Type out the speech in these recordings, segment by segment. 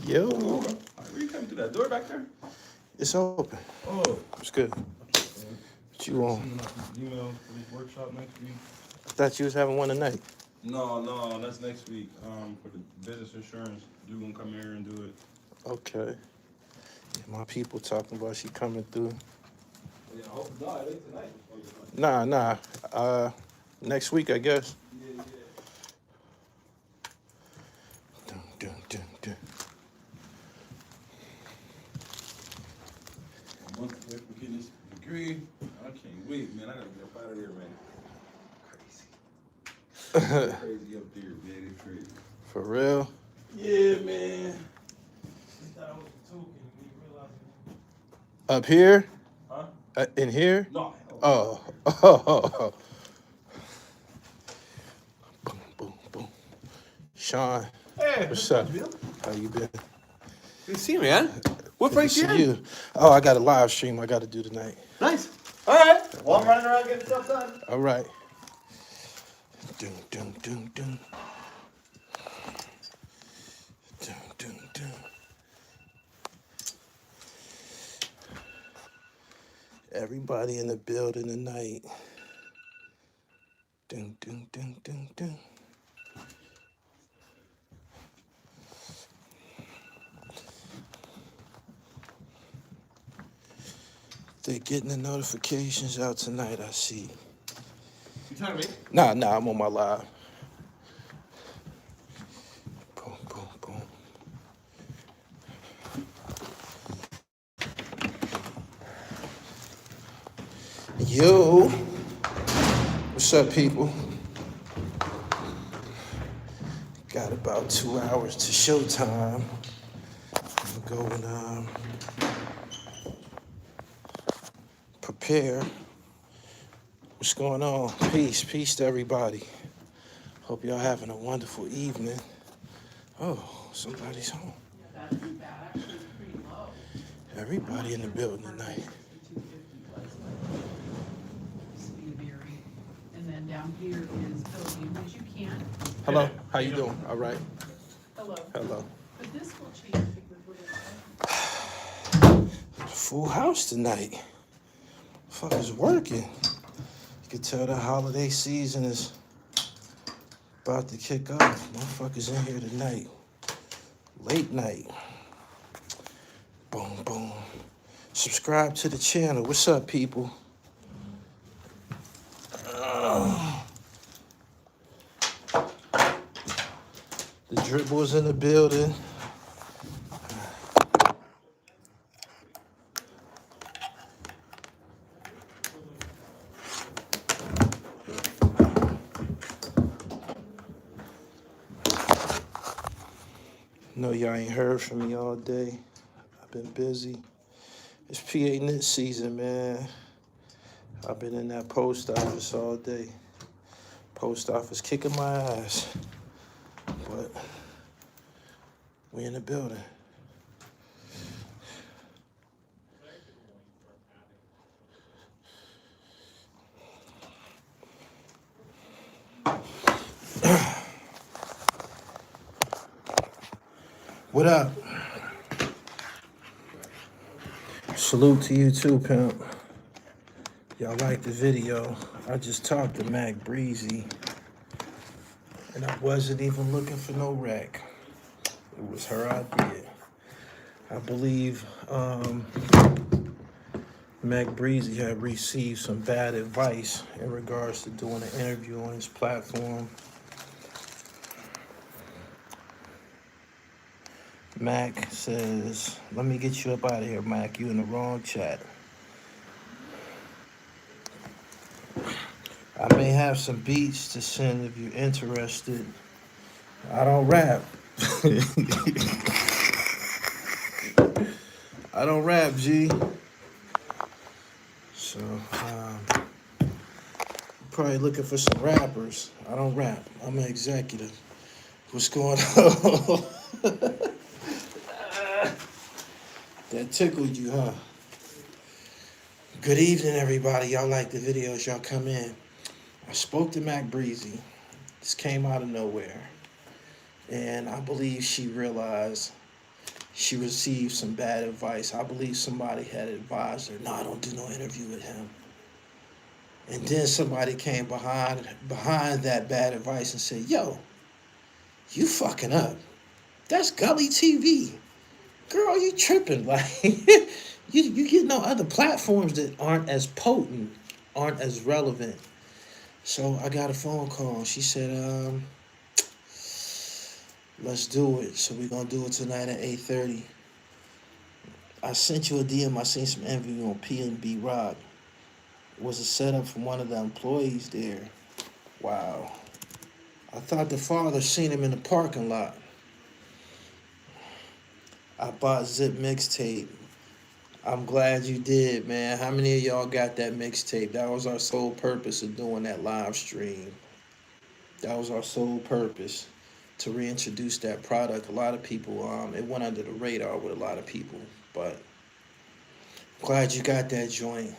Yo. Where you coming through that door back there? It's open. Oh. It's good. What you want? Email for this workshop next week. I thought you was having one tonight. No, that's next week. For the business insurance, you gonna come here and do it. Okay. Yeah, my people talking about she coming through. Yeah, I hope not. It ain't tonight. Nah. Next week, I guess. Yeah. Dun, dun, dun, dun. A month away from getting this degree. I can't wait, man. I gotta get up out of there, man. Crazy. Crazy up there, man. It's crazy. For real? Yeah, man. Up here? Huh? In here? No. Oh. Boom, boom, boom. Sean. Hey, What's up? How you been? Good to see you, man. What Good to brings see you in? you. Oh, I got a live stream I got to do tonight. Nice. All right. Well, I'm running around getting stuff done. All right. Dun, dun, dun, dun. Dun, dun, dun. Everybody in the building tonight. Dun, dun, dun, dun, dun. They're getting the notifications out tonight, I see. You talking to me? Nah, I'm on my live. Boom, boom, boom. Yo. What's up, people? Got about 2 hours to showtime. I'm gonna go and prepare. What's going on? Peace to everybody. Hope y'all having a wonderful evening. Oh, somebody's home. Everybody in the building tonight. And then down here is Philippine, which you can. Hello, how you doing? All right. Hello. Hello. But this will change because we're gonna. Full house tonight. Fuck is working. You can tell the holiday season is about to kick off. Motherfuckers in here tonight. Late night. Boom, boom. Subscribe to the channel. What's up, people? The dribble's in the building. No, y'all ain't heard from me all day. I've been busy. It's PA knit season, man. I've been in that post office all day. Post office kicking my ass. But we in the building. What up? Salute to you too, pimp. Y'all like the video. I just talked to Mac Bre-z, and I wasn't even looking for no wreck. It was her idea. I believe Mac Bre-z had received some bad advice in regards to doing an interview on his platform. Mac says, let me get you up out of here, Mac. You in the wrong chat. I may have some beats to send if you're interested. I don't rap. I don't rap, G. So, probably looking for some rappers. I don't rap. I'm an executive. What's going on? That tickled you, huh? Good evening, everybody. Y'all like the videos, y'all come in. I spoke to Mac Bre-z. This came out of nowhere. And I believe she realized she received some bad advice. I believe somebody had advised her, no, don't do no interview with him. And then somebody came behind that bad advice and said, yo, you fucking up. That's Gully TV. Girl, you tripping. Like, you get no other platforms that aren't as potent, aren't as relevant. So I got a phone call. She said, let's do it. So we're gonna do it tonight at 8:30. I sent you a DM. I seen some interview on P&B Rock. It was a setup from one of the employees there. Wow. I thought the father seen him in the parking lot. I bought Zip mixtape. I'm glad you did, man. How many of y'all got that mixtape? That was our sole purpose of doing that live stream. That was our sole purpose, to reintroduce that product. A lot of people, it went under the radar with a lot of people, but glad you got that joint.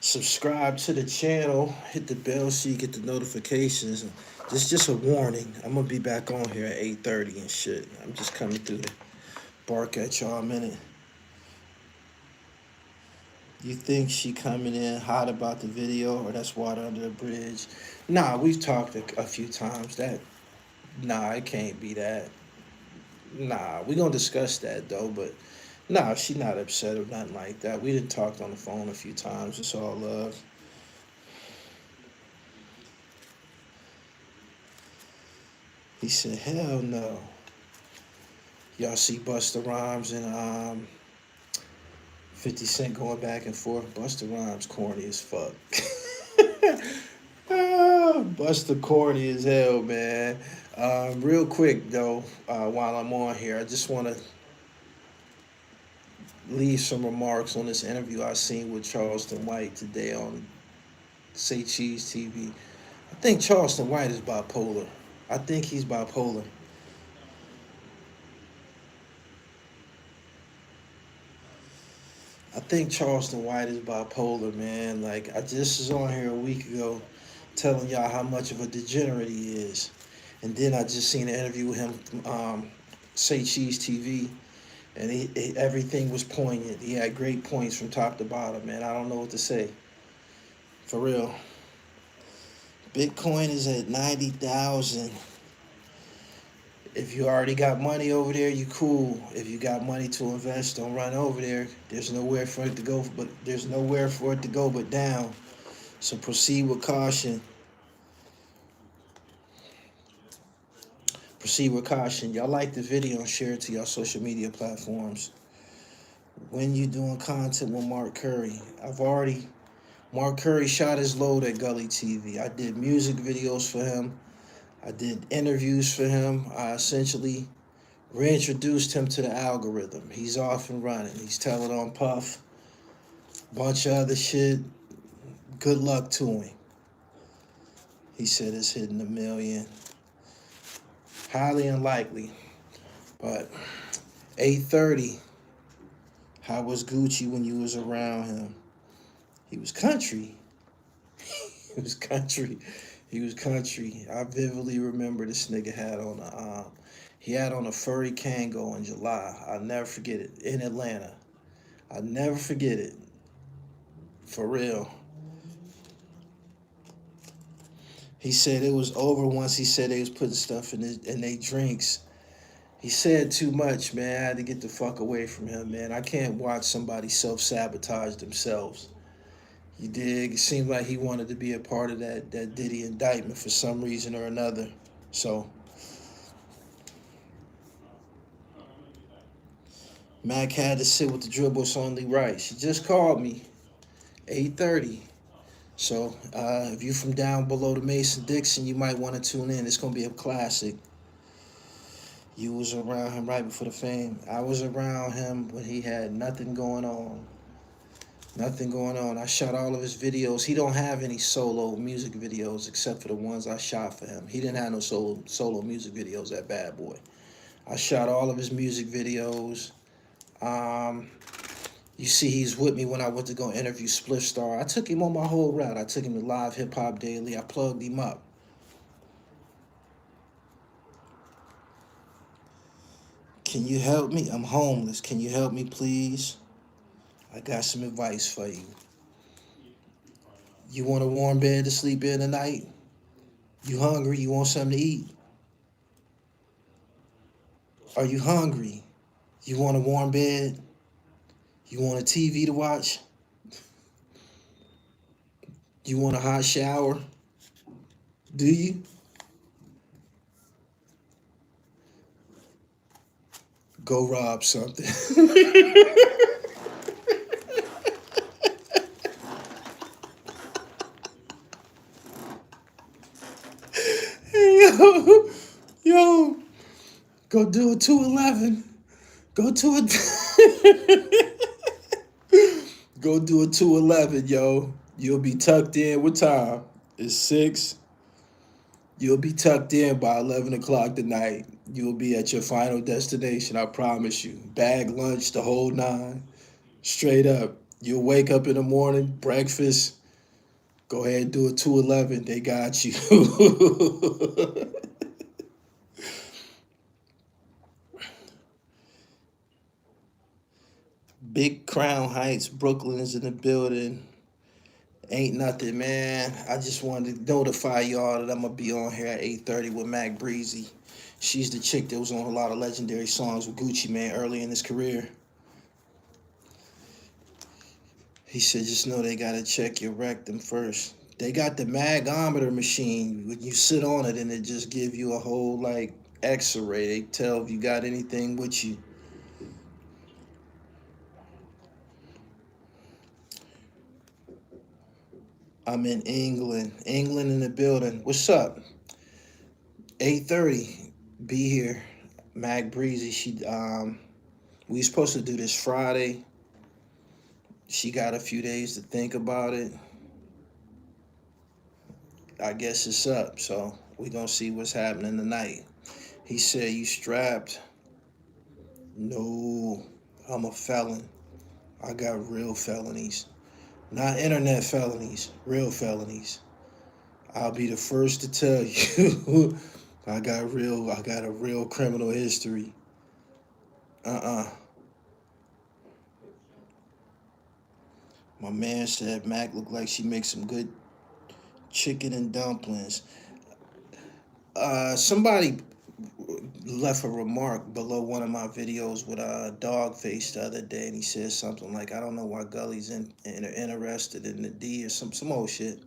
Subscribe to the channel, hit the bell so you get the notifications. Just a warning, I'm gonna be back on here at 8:30 and shit. I'm just coming through to bark at y'all a minute. You think she coming in hot about the video, or that's water under the bridge? Nah, we've talked a few times. Nah, it can't be that. Nah, we gonna discuss that though, but nah, she not upset or nothing like that. We done talked on the phone a few times. It's all love. He said, hell no. Y'all see Busta Rhymes and 50 Cent going back and forth? Busta Rhymes corny as fuck. Busta corny as hell, man. Real quick though, while I'm on here, I just want to leave some remarks on this interview I seen with Charleston White today on Say Cheese TV. I think Charleston White is bipolar. I think he's bipolar. I think Charleston White is bipolar, man. Like, I just was on here a week ago telling y'all how much of a degenerate he is. And then I just seen an interview with him, Say Cheese TV, and everything was poignant. He had great points from top to bottom, man. I don't know what to say. For real. Bitcoin is at 90,000. If you already got money over there, you cool. If you got money to invest, don't run over there. There's nowhere for it to go, but down. So proceed with caution. Proceed with caution. Y'all like the video and share it to y'all social media platforms. When you doing content with Mark Curry? Mark Curry shot his load at Gully TV. I did music videos for him. I did interviews for him. I essentially reintroduced him to the algorithm. He's off and running. He's telling on Puff. Bunch of other shit. Good luck to him. He said it's hitting 1 million. Highly unlikely. But 8:30. How was Gucci when you was around him? He was country. He was country. He was country. I vividly remember this nigga had on a furry Kango in July. I'll never forget it. In Atlanta. I'll never forget it. For real. He said it was over once he said they was putting stuff in their drinks. He said too much, man. I had to get the fuck away from him, man. I can't watch somebody self-sabotage themselves. You dig? It seemed like he wanted to be a part of that Diddy indictment for some reason or another. So, Mac had to sit with the dribbles only right. She just called me, 8:30. So, if you from down below the Mason-Dixon, you might want to tune in. It's going to be a classic. You was around him right before the fame. I was around him when he had nothing going on. Nothing going on. I shot all of his videos. He don't have any solo music videos except for the ones I shot for him. He didn't have no solo music videos, that bad boy. I shot all of his music videos. You see he's with me when I went to go interview Spliff Star. I took him on my whole route. I took him to Live Hip Hop Daily. I plugged him up. Can you help me? I'm homeless. Can you help me, please? I got some advice for you. You want a warm bed to sleep in tonight? You hungry? You want something to eat? Are you hungry? You want a warm bed? You want a TV to watch? You want a hot shower? Do you? Go rob something. yo, yo, go do a 211. Go to a go do a 211, yo. You'll be tucked in. What time? It's 6. You'll be tucked in by 11 o'clock tonight. You'll be at your final destination, I promise you. Bag lunch, the whole nine. Straight up. You'll wake up in the morning, breakfast. Go ahead and do a 211. They got you. Big Crown Heights, Brooklyn is in the building. Ain't nothing, man. I just wanted to notify y'all that I'm gonna be on here at 8:30 with Mac Bre-z. She's the chick that was on a lot of legendary songs with Gucci Mane early in his career. He said, just know they gotta check your rectum first. They got the magometer machine. When you sit on it and it just give you a whole like X-ray. They tell if you got anything with you. I'm in England. England in the building. What's up? 8:30. Be here. Mac Breezy. We supposed to do this Friday. She got a few days to think about it. I guess it's up, so we gonna see what's happening tonight. He said, you strapped? No, I'm a felon. I got real felonies. Not internet felonies, real felonies. I'll be the first to tell you. I got a real criminal history. My man said Mac looked like she makes some good chicken and dumplings. Somebody left a remark below one of my videos with a dog face the other day, and he said something like, I don't know why Gully's interested in the D or some old shit.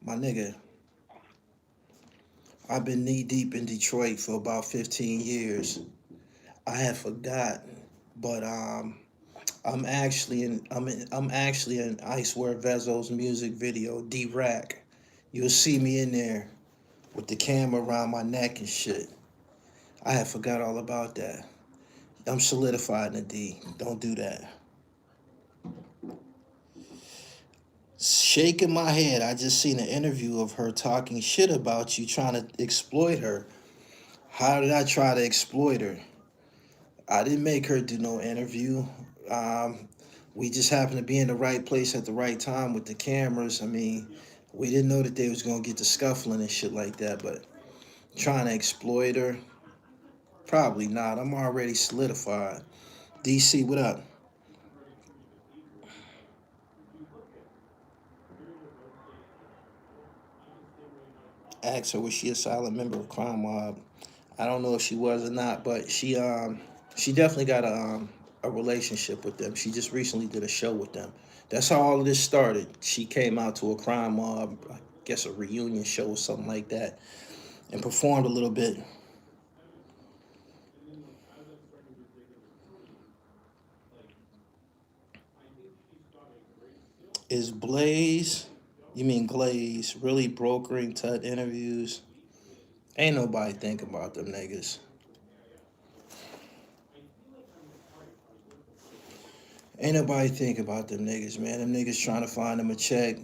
My nigga, I've been knee deep in Detroit for about 15 years. I have forgotten, but I'm actually in Icewear Vezo's music video, D-Rack. You'll see me in there with the camera around my neck and shit. I had forgot all about that. I'm solidified in the D. Don't do that. Shaking my head. I just seen an interview of her talking shit about you, trying to exploit her. How did I try to exploit her? I didn't make her do no interview. We just happened to be in the right place at the right time with the cameras. I mean, we didn't know that they was gonna get to scuffling and shit like that, but trying to exploit her, probably not. I'm already solidified. DC, what up? Asked her, was she a silent member of Crime Mob? I don't know if she was or not, but she definitely got a relationship with them. She just recently did a show with them. That's how all of this started. She came out to a Crime Mob, I guess a reunion show or something like that, and performed a little bit. Is Blaze, you mean Glaze, really brokering Tut interviews? Ain't nobody thinking about them niggas. Ain't nobody think about them niggas, man. Them niggas trying to find them a check.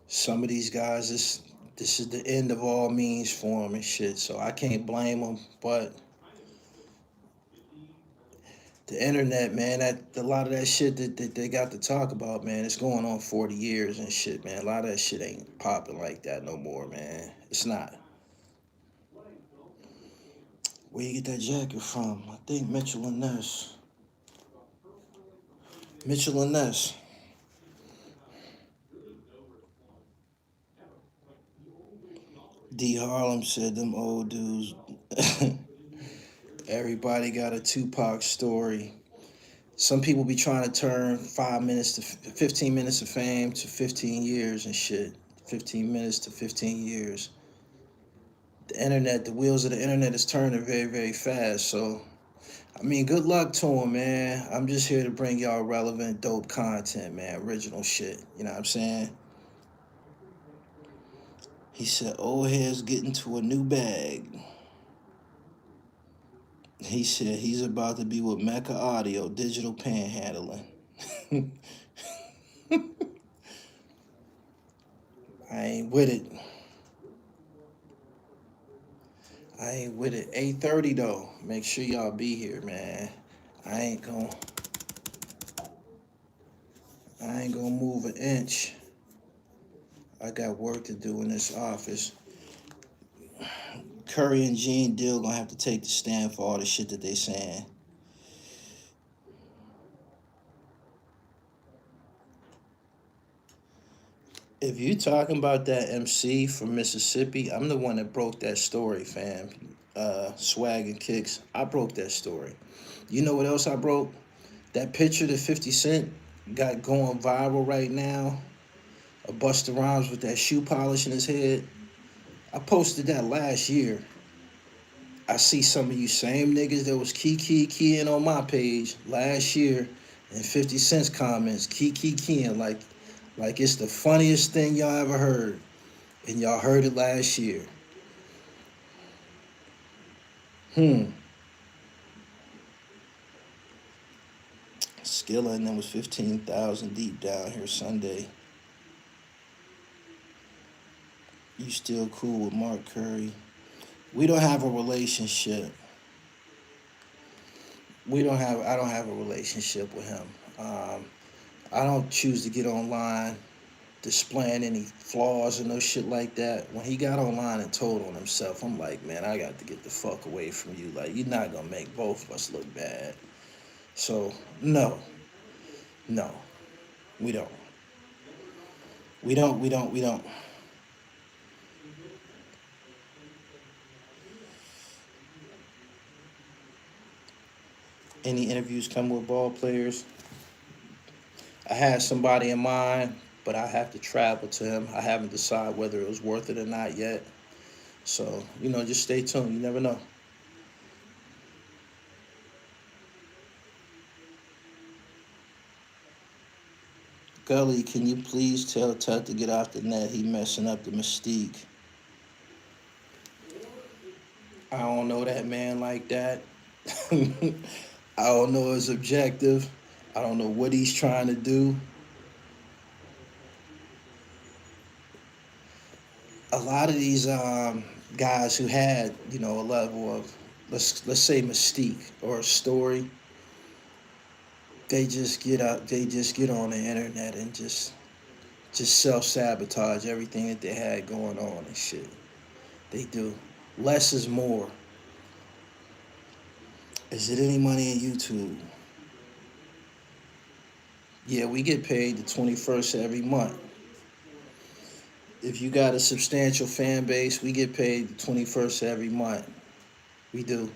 Some of these guys, this is the end of all means for them and shit. So I can't blame them. But the internet, man, that a lot of that shit that they got to talk about, man, it's going on 40 years and shit, man. A lot of that shit ain't popping like that no more, man. It's not. Where you get that jacket from? I think Mitchell and Ness. Mitchell and Ness. D. Harlem said them old dudes. Everybody got a Tupac story. Some people be trying to turn 5 minutes to 15 minutes of fame to 15 years and shit. 15 minutes to 15 years. The internet, the wheels of the internet is turning very, very fast. So, I mean, good luck to him, man. I'm just here to bring y'all relevant, dope content, man. Original shit. You know what I'm saying? He said, old heads getting to a new bag. He said he's about to be with Mecca Audio, digital panhandling. I ain't with it. I ain't with it. 8:30 though. Make sure y'all be here, man. I ain't gonna move an inch. I got work to do in this office. Curry and Gene Deal gonna have to take the stand for all the shit that they saying. If you talking about that MC from Mississippi, I'm the one that broke that story, fam. Swag and Kicks. I broke that story. You know what else I broke? That picture that 50 Cent got going viral right now of Busta Rhymes with that shoe polish in his head. I posted that last year. I see some of you same niggas that was keying on my page last year in 50 Cent's comments, keying like it's the funniest thing y'all ever heard. And y'all heard it last year. Skilla and them was 15,000 deep down here Sunday. You still cool with Mark Curry? We don't have a relationship. I don't have a relationship with him. I don't choose to get online displaying any flaws or no shit like that. When he got online and told on himself, I'm like, man, I got to get the fuck away from you. Like, you're not gonna make both of us look bad. So, no, we don't. We don't. Any interviews come with ball players? I had somebody in mind, but I have to travel to him. I haven't decided whether it was worth it or not yet. So, just stay tuned. You never know. Gully, can you please tell Tut to get off the net? He messing up the mystique. I don't know that man like that. I don't know his objective. I don't know what he's trying to do. A lot of these guys who had, a level of, let's say mystique or a story, they just get on the internet and just self-sabotage everything that they had going on and shit. They do. Less is more. Is it any money in YouTube? Yeah, we get paid the 21st of every month. If you got a substantial fan base, we get paid the 21st of every month. We do.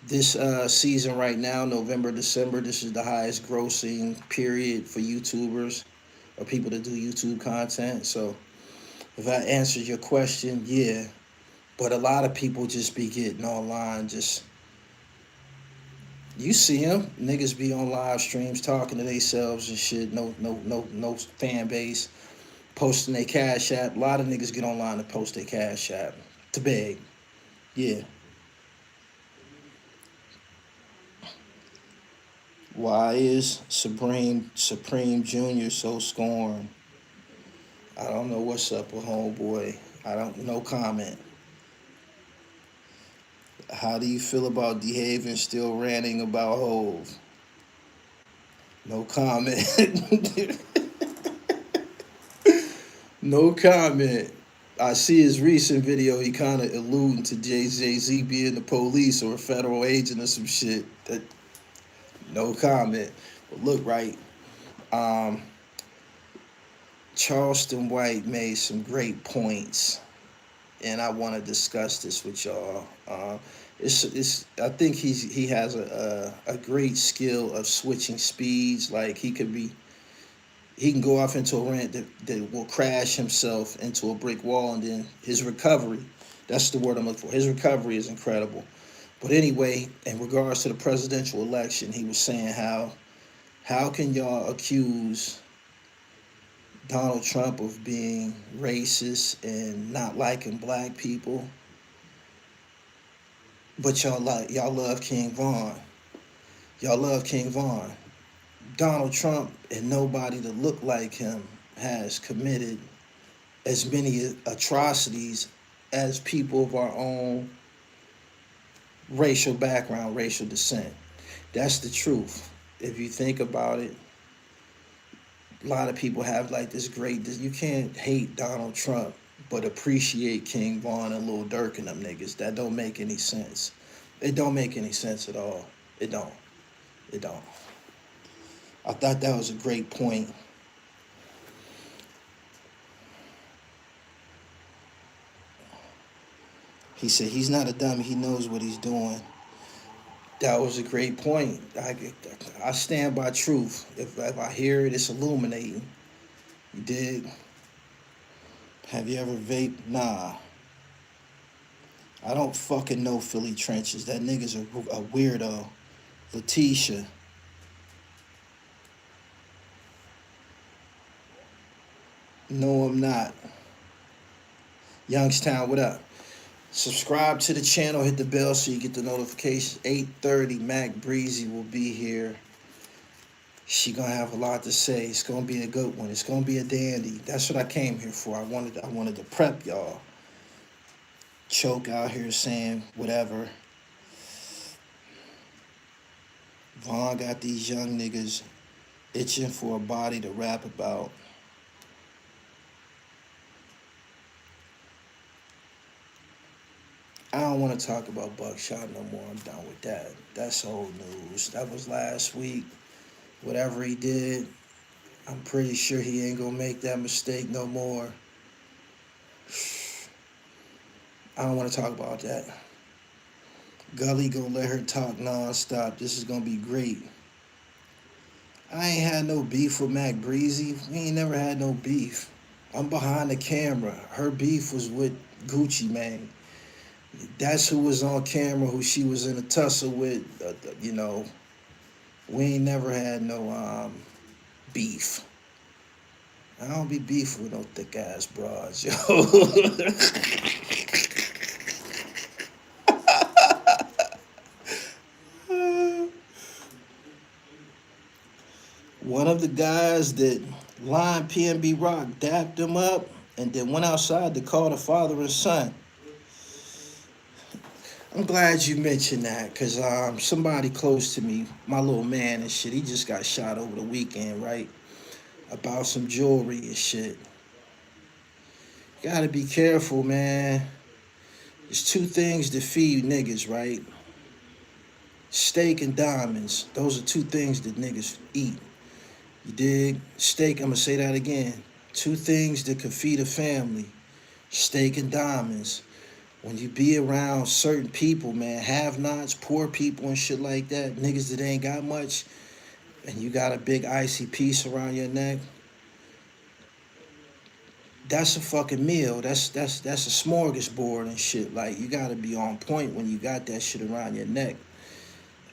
This season right now, November, December, this is the highest grossing period for YouTubers or people that do YouTube content. So if I answered your question, yeah. But a lot of people just be getting online, you see them, niggas be on live streams talking to themselves and shit, no fan base, posting their Cash App. A lot of niggas get online and post their Cash App to beg. Yeah. Why is Supreme Jr. so scorned? I don't know what's up with homeboy. No comment. How do you feel about DeHaven still ranting about Hove? No comment. No comment. I see his recent video. He kind of alluding to Jay-Z being the police or a federal agent or some shit. That no comment. But look, right. Um, Charleston White made some great points, and I want to discuss this with y'all. It's. I think he has a great skill of switching speeds. Like he can go off into a rant that will crash himself into a brick wall, and then his recovery. That's the word I'm looking for. His recovery is incredible. But anyway, in regards to the presidential election, he was saying how can y'all accuse Donald Trump of being racist and not liking black people, but y'all love King Von. Y'all love King Von. Donald Trump and nobody that look like him has committed as many atrocities as people of our own racial background, racial descent. That's the truth. If you think about it, a lot of people have like this great. You can't hate Donald Trump but appreciate King Von and Lil Durk and them niggas. That don't make any sense. It don't make any sense at all. It don't. It don't. I thought that was a great point. He said he's not a dummy. He knows what he's doing. That was a great point. I stand by truth. If I hear it, it's illuminating. You dig? Have you ever vaped? Nah. I don't fucking know Philly Trenches. That nigga's a weirdo. Letitia. No, I'm not. Youngstown, what up? Subscribe to the channel, hit the bell so you get the notifications. 8:30, Mac Bre-z will be here. She gonna have a lot to say. It's gonna be a good one. It's gonna be a dandy. That's what I came here for. I wanted to prep y'all. Choke out here saying whatever. Vaughn got these young niggas itching for a body to rap about. I don't want to talk about Buckshot no more. I'm done with that. That's old news. That was last week. Whatever he did, I'm pretty sure he ain't gonna make that mistake no more. I don't want to talk about that. Gully gonna let her talk nonstop. This is gonna be great. I ain't had no beef with Mac Bre-z. We ain't never had no beef. I'm behind the camera. Her beef was with Gucci Mane. That's who was on camera, who she was in a tussle with. We ain't never had no beef. I don't be beefing with no thick ass broads, yo. One of the guys that lined PNB Rock dapped him up and then went outside to call the father and son. I'm glad you mentioned that because somebody close to me, my little man and shit, he just got shot over the weekend, right? About some jewelry and shit. You gotta be careful, man. There's two things that feed niggas, right? Steak and diamonds. Those are two things that niggas eat. You dig? Steak, I'm gonna say that again. Two things that could feed a family. Steak and diamonds. When you be around certain people, man, have-nots, poor people and shit like that, niggas that ain't got much, and you got a big icy piece around your neck, that's a fucking meal. That's a smorgasbord and shit. Like, you gotta be on point when you got that shit around your neck.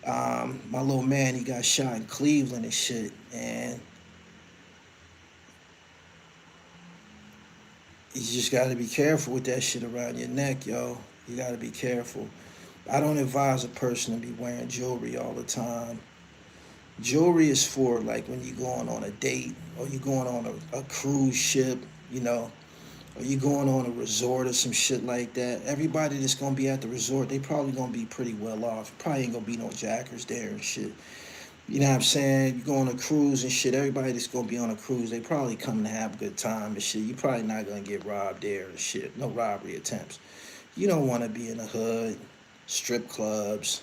My little man, he got shot in Cleveland and shit, and you just gotta be careful with that shit around your neck, yo. You gotta be careful. I don't advise a person to be wearing jewelry all the time. Jewelry is for like when you're going on a date or you're going on a cruise ship, or you're going on a resort or some shit like that. Everybody that's gonna be at the resort, they probably gonna be pretty well off. Probably ain't gonna be no jackers there and shit. You know what I'm saying? You go on a cruise and shit. Everybody that's gonna be on a cruise, they probably come to have a good time and shit. You probably not gonna get robbed there and shit. No robbery attempts. You don't want to be in the hood, strip clubs,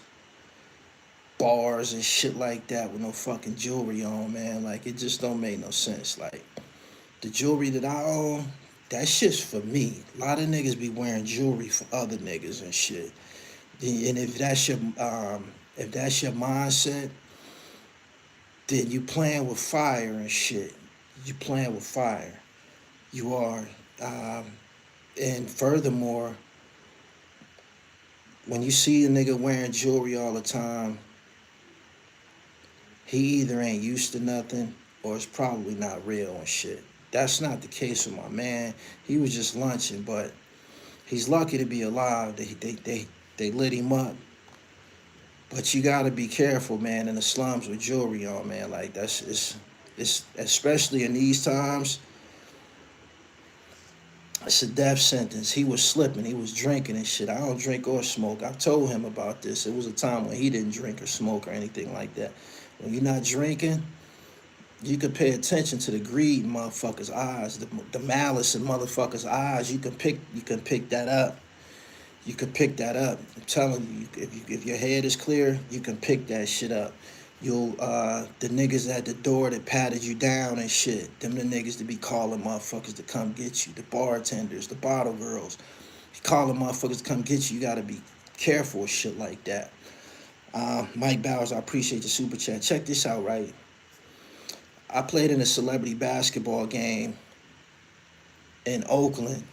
bars and shit like that with no fucking jewelry on, man. Like it just don't make no sense. Like the jewelry that I own, that shit's for me. A lot of niggas be wearing jewelry for other niggas and shit. And if that's your mindset, then you playing with fire and shit. You playing with fire. You are. Um, and furthermore, when you see a nigga wearing jewelry all the time, he either ain't used to nothing or it's probably not real and shit. That's not the case with my man. He was just lunching, but he's lucky to be alive. They lit him up. But you gotta be careful, man, in the slums with jewelry on, man. Like it's especially in these times, it's a death sentence. He was slipping, he was drinking and shit. I don't drink or smoke. I told him about this. It was a time when he didn't drink or smoke or anything like that. When you're not drinking, you can pay attention to the greed in motherfuckers' eyes, the malice in motherfuckers' eyes. You can pick that up. You can pick that up. I'm telling you, if your head is clear, you can pick that shit up. You'll the niggas at the door that patted you down and shit. Them the niggas that be calling motherfuckers to come get you. The bartenders, the bottle girls, calling motherfuckers to come get you. You gotta be careful with shit like that. Mike Bowers, I appreciate the super chat. Check this out, right? I played in a celebrity basketball game in Oakland,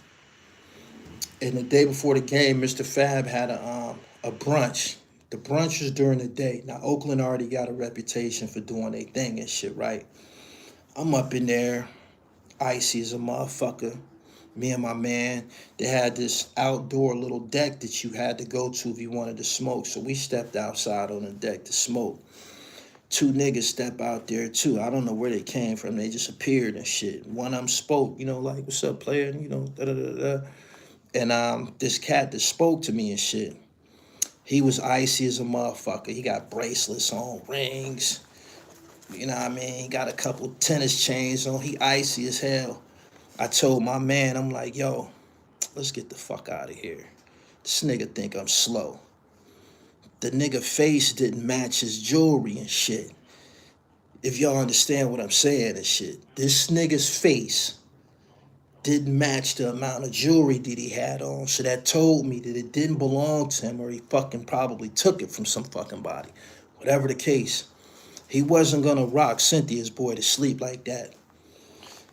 and the day before the game, Mr. Fab had a brunch. The brunch was during the day. Now Oakland already got a reputation for doing their thing and shit, right? I'm up in there, icy as a motherfucker. Me and my man, they had this outdoor little deck that you had to go to if you wanted to smoke. So we stepped outside on the deck to smoke. Two niggas step out there too. I don't know where they came from. They just appeared and shit. One of them spoke, like, what's up, player? Da da da da. And this cat that spoke to me and shit, he was icy as a motherfucker. He got bracelets on, rings. You know what I mean? He got a couple tennis chains on. He icy as hell. I told my man, I'm like, yo, let's get the fuck out of here. This nigga think I'm slow. The nigga face didn't match his jewelry and shit. If y'all understand what I'm saying and shit. This nigga's face didn't match the amount of jewelry that he had on. So that told me that it didn't belong to him, or he fucking probably took it from some fucking body. Whatever the case, he wasn't gonna rock Cynthia's boy to sleep like that.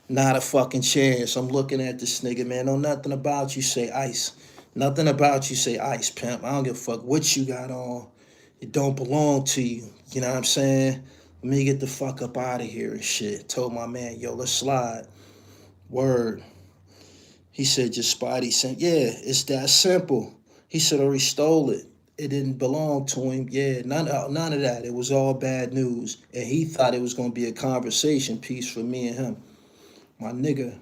Not a fucking chance. I'm looking at this nigga, man. Know nothing about you say ice. Nothing about you say ice, pimp. I don't give a fuck what you got on. It don't belong to you. You know what I'm saying? Let me get the fuck up out of here and shit. Told my man, yo, let's slide. Word. He said, just Spidey sent. Yeah, it's that simple. He said, or he stole it. It didn't belong to him. Yeah, none of that. It was all bad news. And he thought it was going to be a conversation piece for me and him. My nigga,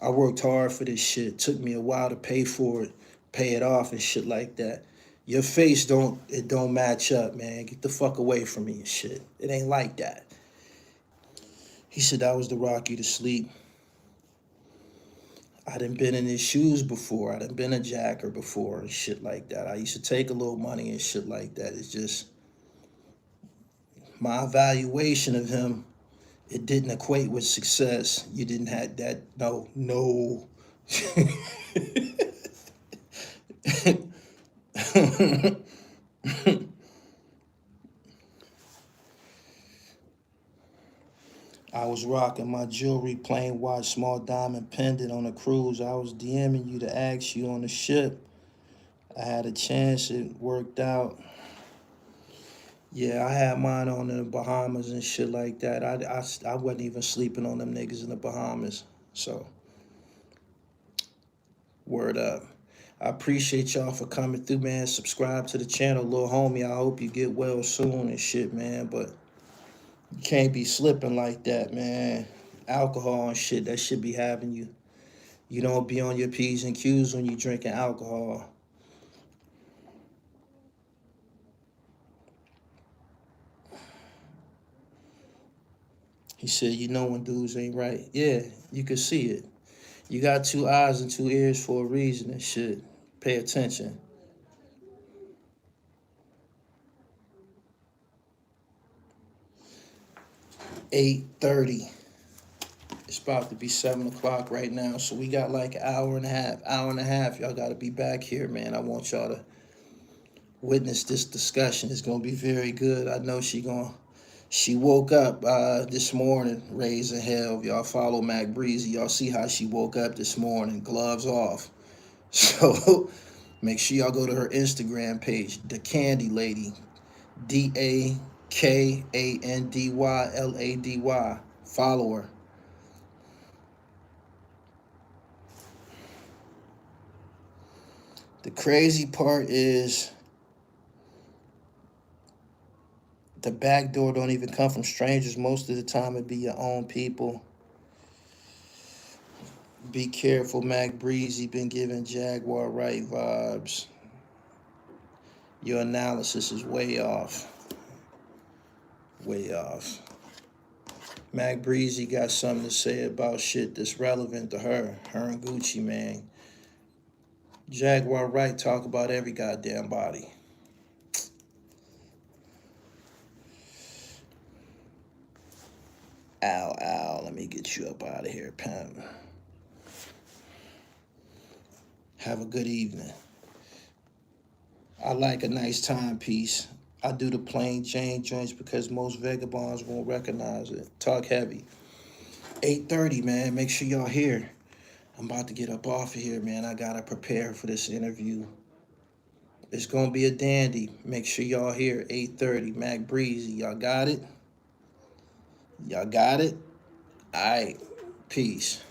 I worked hard for this shit. Took me a while to pay for it, pay it off and shit like that. Your face don't match up, man. Get the fuck away from me and shit. It ain't like that. He said that was the rock you to sleep. I done been in his shoes before. I done been a jacker before and shit like that. I used to take a little money and shit like that. It's just my evaluation of him, it didn't equate with success. You didn't have that. No. I was rocking my jewelry, plain watch, small diamond pendant on a cruise. I was DMing you to ask you on the ship. I had a chance, it worked out. Yeah, I had mine on in the Bahamas and shit like that. I wasn't even sleeping on them niggas in the Bahamas. So, word up. I appreciate y'all for coming through, man. Subscribe to the channel, little homie. I hope you get well soon and shit, man. But you can't be slipping like that, man. Alcohol and shit, that should be having you. You don't be on your P's and Q's when you drinking alcohol. He said, you know when dudes ain't right. Yeah, you can see it. You got 2 eyes and 2 ears for a reason and shit. Pay attention. $8:30. It's about to be 7 o'clock right now, so we got like an hour and a half. Hour and a half, y'all got to be back here, man. I want y'all to witness this discussion. It's gonna be very good. I know she woke up this morning raising hell. Y'all follow Mac Bre-z. Y'all see how she woke up this morning, gloves off. So make sure y'all go to her Instagram page, the Candy Lady, DAKANDYLADY. Follow her. The crazy part is the back door don't even come from strangers. Most of the time it be your own people. Be careful, Mac Breezy been giving Jaguar right vibes. Your analysis is way off. Way off. Mac Breezy got something to say about shit that's relevant to her. Her and Gucci, man. Jaguar Wright talk about every goddamn body. Ow, let me get you up out of here, pimp. Have a good evening. I like a nice timepiece. I do the plain Jane joints because most vagabonds won't recognize it. Talk heavy. 8:30, man. Make sure y'all here. I'm about to get up off of here, man. I gotta prepare for this interview. It's gonna be a dandy. Make sure y'all here. 8:30. Mac Breezy. Y'all got it? Y'all got it? All right. Peace.